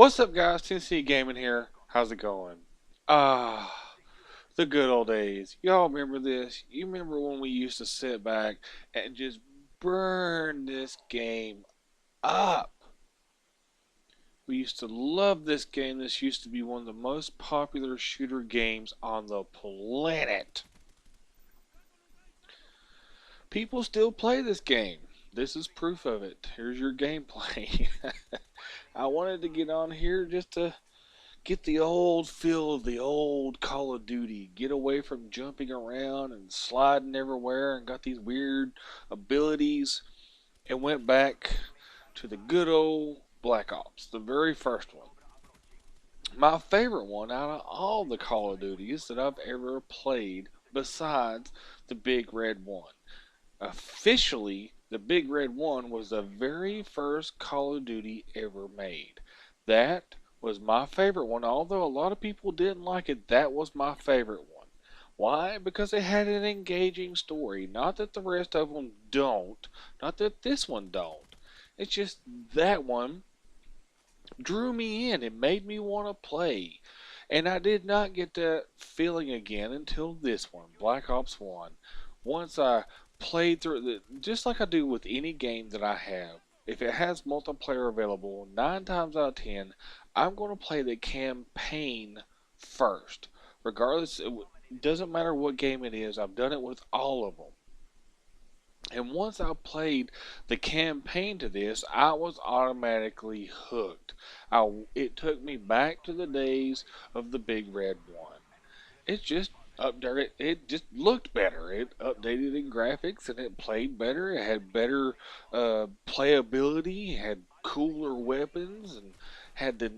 What's up, guys? Tennessee Gaming here. How's it going? Ah, the good old days. Y'all remember this? You remember when we used to sit back and just burn this game up? We used to love this game. This used to be one of the most popular shooter games on the planet. People still play this game. This is proof of it. Here's your gameplay. I wanted to get on here just to get the old feel of the old Call of Duty. Get away from jumping around and sliding everywhere and got these weird abilities and went back to the good old Black Ops, the very first one. My favorite one out of all the Call of Duties that I've ever played besides the Big Red One. Officially, the Big Red One was the very first Call of Duty ever made. That was my favorite one. Although a lot of people didn't like it, that was my favorite one. Why? Because it had an engaging story. Not that the rest of them don't. Not that this one don't. It's just that one drew me in. It made me want to play. And I did not get that feeling again until this one, Black Ops 1. Once I played through it, just like I do with any game that I have, if it has multiplayer available, 9 times out of 10, I'm going to play the campaign first. Regardless, it doesn't matter what game it is, I've done it with all of them. And once I played the campaign to this, I was automatically hooked. It took me back to the days of the Big Red One. It just updated. It just looked better. It updated in graphics and it played better. It had better playability. It had cooler weapons and had the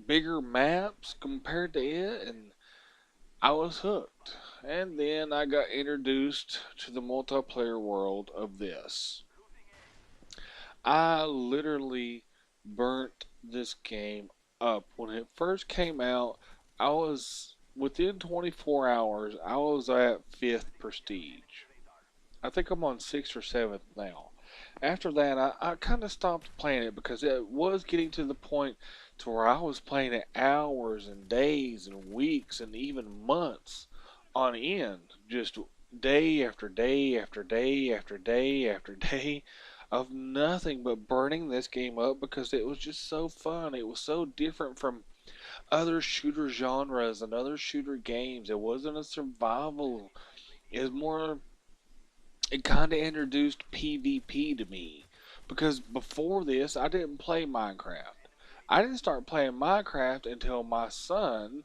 bigger maps compared to it. And I was hooked. And then I got introduced to the multiplayer world of this. I literally burnt this game up. When it first came out, I was within 24 hours, I was at 5th prestige. I think I'm on 6th or 7th now. After that, I kind of stopped playing it because it was getting to the point to where I was playing it hours and days and weeks and even months on end, just day after day after day after day after day of nothing but burning this game up because it was just so fun. It was so different from other shooter genres and other shooter games. It wasn't a survival. It was more, it kind of introduced PvP to me because before this I didn't play Minecraft. I didn't start playing Minecraft until my son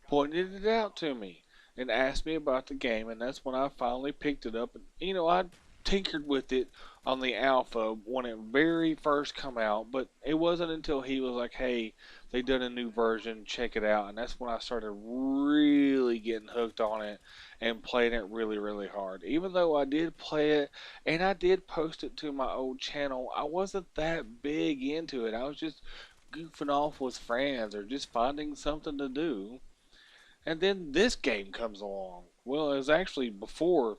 pointed it out to me and asked me about the game, and that's when I finally picked it up. And I tinkered with it on the alpha when it very first come out, but it wasn't until he was like, "Hey, they done a new version, check it out," and that's when I started really getting hooked on it and playing it really, really hard. Even though I did play it and I did post it to my old channel, I wasn't that big into it. I was just goofing off with friends or just finding something to do. And then this game comes along. Well, it was actually before.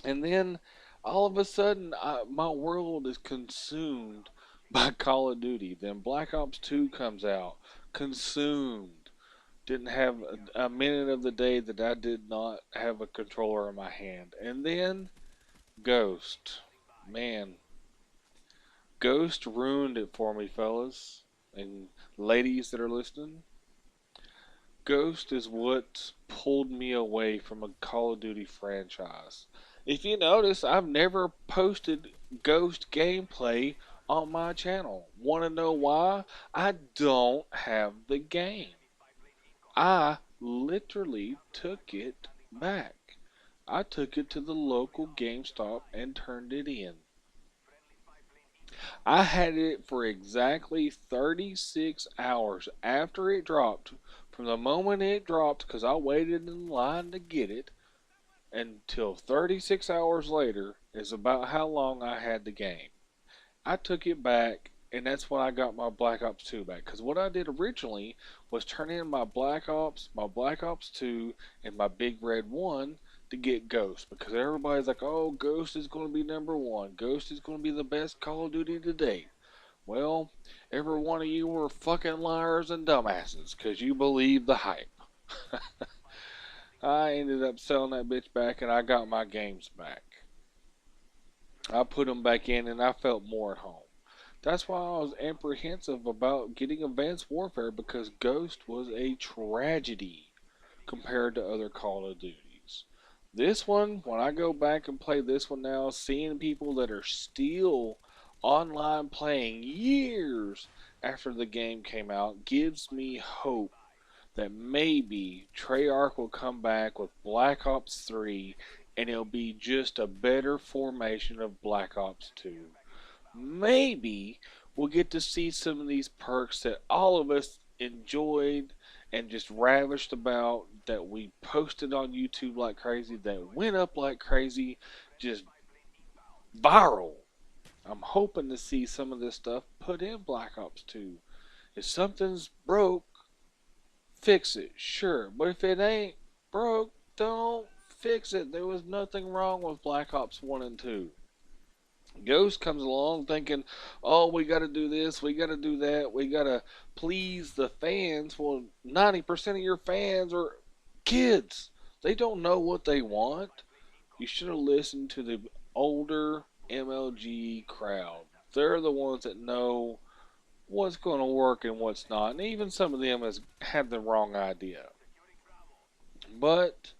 And then all of a sudden, my world is consumed by Call of Duty. Then Black Ops 2 comes out. Consumed. Didn't have a minute of the day that I did not have a controller in my hand. And then Ghost. Man, Ghost ruined it for me, fellas and ladies that are listening. Ghost is what pulled me away from a Call of Duty franchise. If you notice, I've never posted Ghost gameplay on my channel. Want to know why? I don't have the game. I literally took it back. I took it to the local GameStop and turned it in. I had it for exactly 36 hours after it dropped. From the moment it dropped, because I waited in line to get it, until 36 hours later is about how long I had the game. I took it back, and that's when I got my Black Ops 2 back. Because what I did originally was turn in my Black Ops 2, and my Big Red 1 to get Ghost. Because everybody's like, oh, Ghost is going to be number one. Ghost is going to be the best Call of Duty to date. Well, every one of you were fucking liars and dumbasses because you believed the hype. I ended up selling that bitch back and I got my games back. I put them back in and I felt more at home. That's why I was apprehensive about getting Advanced Warfare because Ghost was a tragedy compared to other Call of Duties. This one, when I go back and play this one now, seeing people that are still online playing years after the game came out gives me hope that maybe Treyarch will come back with Black Ops 3 and it'll be just a better formation of Black Ops 2. Maybe we'll get to see some of these perks that all of us enjoyed and just ravished about, that we posted on YouTube like crazy, that went up like crazy, just viral. I'm hoping to see some of this stuff put in Black Ops 2. If something's broke, fix it, sure. But if it ain't broke, don't fix it. There was nothing wrong with Black Ops 1 and 2. Ghost comes along thinking, oh, we got to do this, we got to do that, we got to please the fans. Well, 90% of your fans are kids. They don't know what they want. You should have listened to the older MLG crowd. They're the ones that know what's going to work and what's not. And even some of them has had the wrong idea. But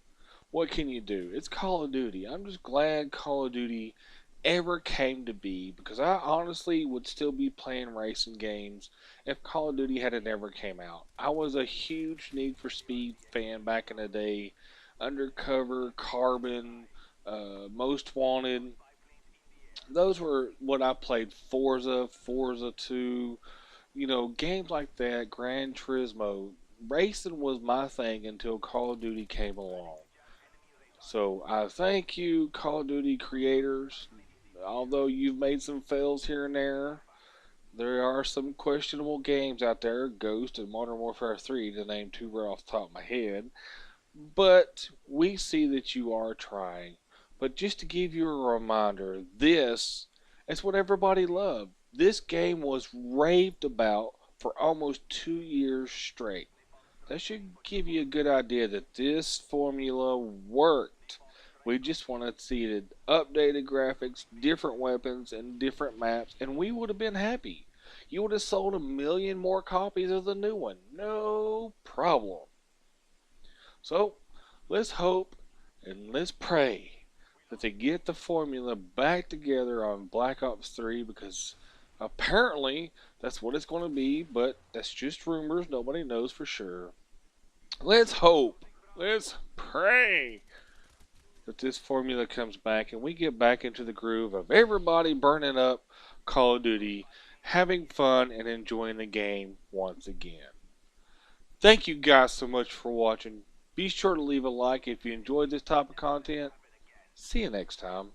what can you do? It's Call of Duty. I'm just glad Call of Duty ever came to be because I honestly would still be playing racing games if Call of Duty had never came out. I was a huge Need for Speed fan back in the day. Undercover, Carbon, Most Wanted. Those were what I played. Forza 2, games like that, Gran Turismo. Racing was my thing until Call of Duty came along. So I thank you, Call of Duty creators. Although you've made some fails here and there are some questionable games out there, Ghost and Modern Warfare 3 to name two right off the top of my head. But we see that you are trying. But just to give you a reminder, this is what everybody loved. This game was raved about for almost 2 years straight. That should give you a good idea that this formula worked. We just want to see the updated graphics, different weapons, and different maps, and we would have been happy. You would have sold 1 million more copies of the new one. No problem. So, let's hope and let's pray that they get the formula back together on Black Ops 3 because apparently that's what it's going to be, but that's just rumors. Nobody knows for sure. Let's hope, let's pray that this formula comes back and we get back into the groove of everybody burning up Call of Duty, having fun and enjoying the game once again. Thank you guys so much for watching. Be sure to leave a like if you enjoyed this type of content. See you next time.